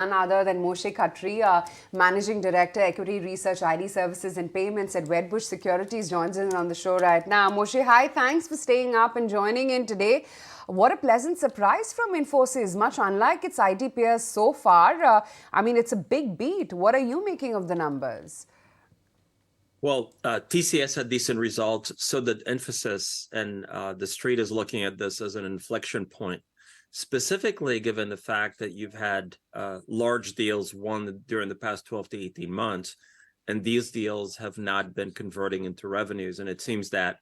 None other than Moshe Katri, Managing Director, Equity Research, ID Services and Payments at Wedbush Securities, joins us on the show right now. Moshe, hi, thanks for staying up and joining in today. What a pleasant surprise from Infosys, much unlike its IT peers so far. It's a big beat. What are you making of the numbers? Well, TCS had decent results, so that Infosys and the street is looking at this as an inflection point, specifically given the fact that you've had large deals won during the past 12 to 18 months, and these deals have not been converting into revenues. And it seems that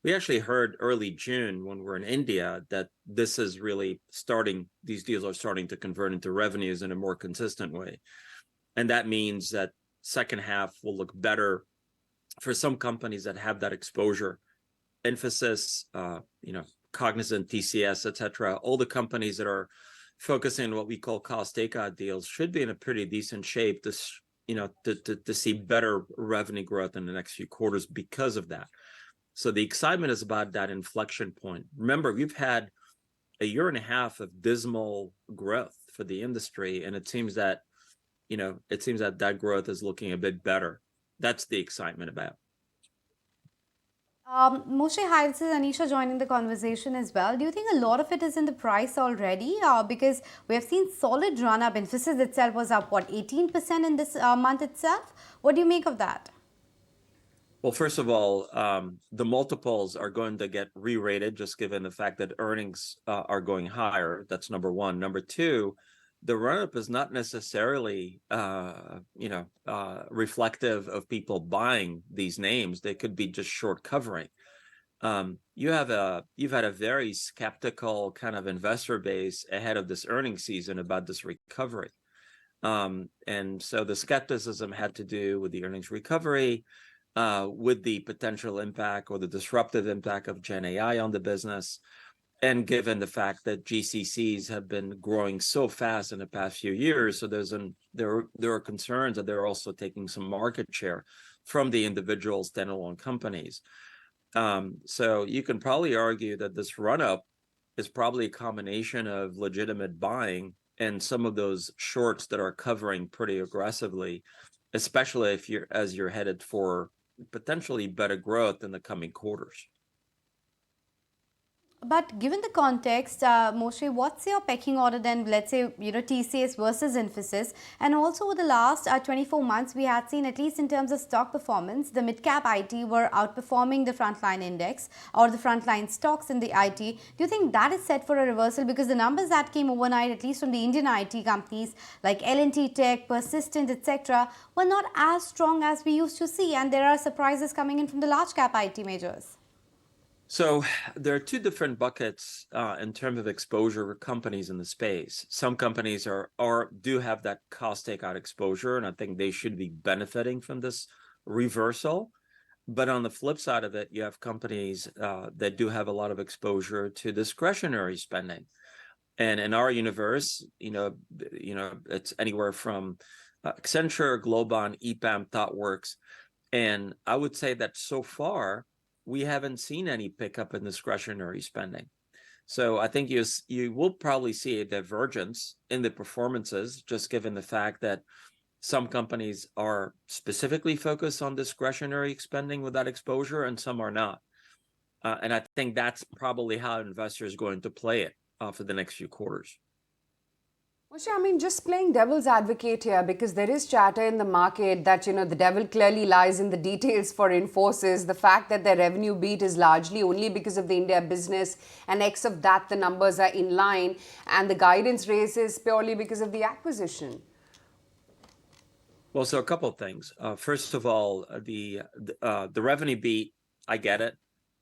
we actually heard early June when we're in India that this is really starting, these deals are starting to convert into revenues in a more consistent way. And that means that second half will look better for some companies that have that exposure. Infosys, Cognizant, TCS, etc. All the companies that are focusing on what we call cost takeout deals should be in a pretty decent shape to see better revenue growth in the next few quarters because of that. So the excitement is about that inflection point. Remember, we've had a year and a half of dismal growth for the industry, and it seems that that growth is looking a bit better. That's the excitement about. Moshe, hi, this is Anisha joining the conversation as well. Do you think a lot of it is in the price already? Because we have seen solid run-up. Infosys itself was up, 18% in this month itself? What do you make of that? Well, first of all, the multiples are going to get re-rated just given the fact that earnings are going higher. That's number one. Number two, the run-up is not necessarily, reflective of people buying these names. They could be just short covering. You've had a very skeptical kind of investor base ahead of this earnings season about this recovery. And so the skepticism had to do with the earnings recovery, with the potential impact or the disruptive impact of Gen AI on the business. And given the fact that GCCs have been growing so fast in the past few years, so there are concerns that they're also taking some market share from the individual standalone companies. So you can probably argue that this run-up is probably a combination of legitimate buying and some of those shorts that are covering pretty aggressively, especially as you're headed for potentially better growth in the coming quarters. But given the context, Moshe, what's your pecking order then, let's say, TCS versus Infosys? And also over the last 24 months, we had seen, at least in terms of stock performance, the mid-cap IT were outperforming the frontline index or the frontline stocks in the IT. Do you think that is set for a reversal? Because the numbers that came overnight, at least from the Indian IT companies like L&T Tech, Persistent, etc., were not as strong as we used to see. And there are surprises coming in from the large cap IT majors. So there are two different buckets in terms of exposure for companies in the space. Some companies do have that cost takeout exposure, and I think they should be benefiting from this reversal. But on the flip side of it, you have companies that do have a lot of exposure to discretionary spending. And in our universe, it's anywhere from Accenture, Globon, EPAM, ThoughtWorks. And I would say that so far, we haven't seen any pickup in discretionary spending. So I think you will probably see a divergence in the performances, just given the fact that some companies are specifically focused on discretionary spending with that exposure and some are not. And I think that's probably how investors are going to play it for the next few quarters. Moshe, just playing devil's advocate here, because there is chatter in the market that, the devil clearly lies in the details for Infosys. The fact that their revenue beat is largely only because of the India business, and X of that, the numbers are in line, and the guidance raise is purely because of the acquisition. Well, so a couple of things. First of all, the revenue beat, I get it.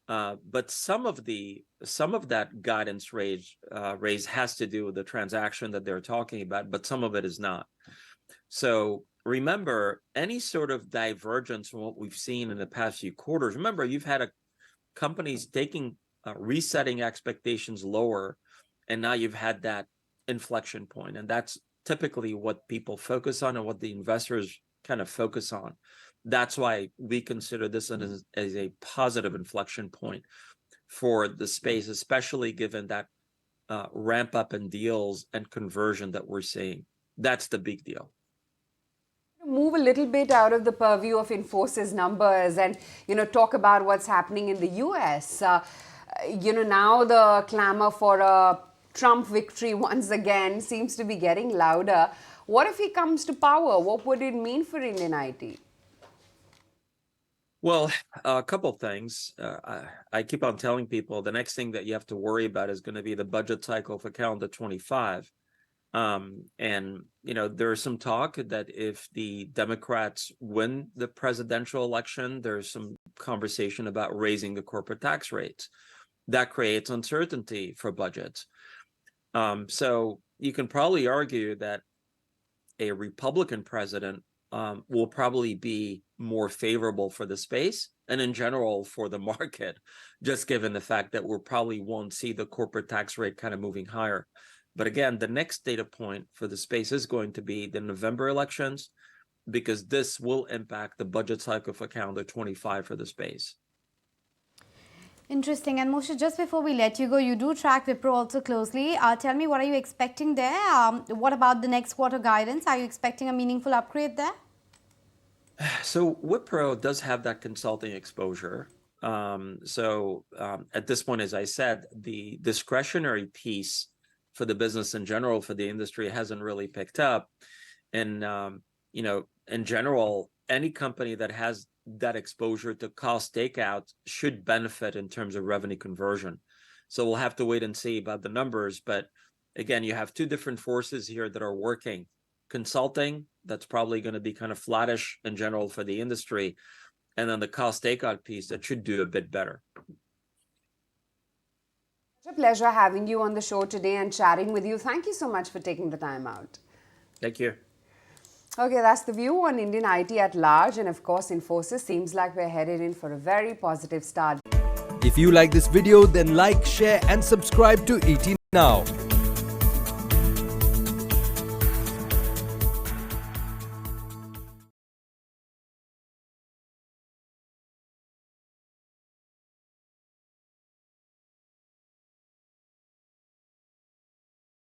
But some of that guidance raise has to do with the transaction that they're talking about, but some of it is not. So remember, any sort of divergence from what we've seen in the past few quarters. Remember, you've had companies resetting expectations lower, and now you've had that inflection point, and that's typically what people focus on and what the investors kind of focus on. That's why we consider this as a positive inflection point for the space, especially given that ramp up in deals and conversion that we're seeing. That's the big deal. Move a little bit out of the purview of Infosys numbers and talk about what's happening in the US. Now the clamor for a Trump victory once again seems to be getting louder. What if he comes to power? What would it mean for Indian IT? Well, a couple of things. I keep on telling people the next thing that you have to worry about is going to be the budget cycle for calendar 25. There's some talk that if the Democrats win the presidential election, there's some conversation about raising the corporate tax rates. That creates uncertainty for budgets. So you can probably argue that a Republican president will probably be more favorable for the space and in general for the market, just given the fact that we probably won't see the corporate tax rate kind of moving higher. But again, the next data point for the space is going to be the November elections, because this will impact the budget cycle for calendar 25 for the space. Interesting. And Moshe, just before we let you go, you do track Wipro also closely. Tell me, what are you expecting there? What about the next quarter guidance? Are you expecting a meaningful upgrade there? So Wipro does have that consulting exposure. At this point, as I said, the discretionary piece for the business in general, for the industry, hasn't really picked up. And, in general, any company that has that exposure to cost takeout should benefit in terms of revenue conversion. So we'll have to wait and see about the numbers. But again, you have two different forces here that are working. Consulting, that's probably going to be kind of flattish in general for the industry. And then the cost takeout piece that should do a bit better. It's a pleasure having you on the show today and chatting with you. Thank you so much for taking the time out. Thank you. Okay, that's the view on Indian IT at large. And of course, Infosys seems like we're headed in for a very positive start. If you like this video, then like, share and subscribe to ET Now.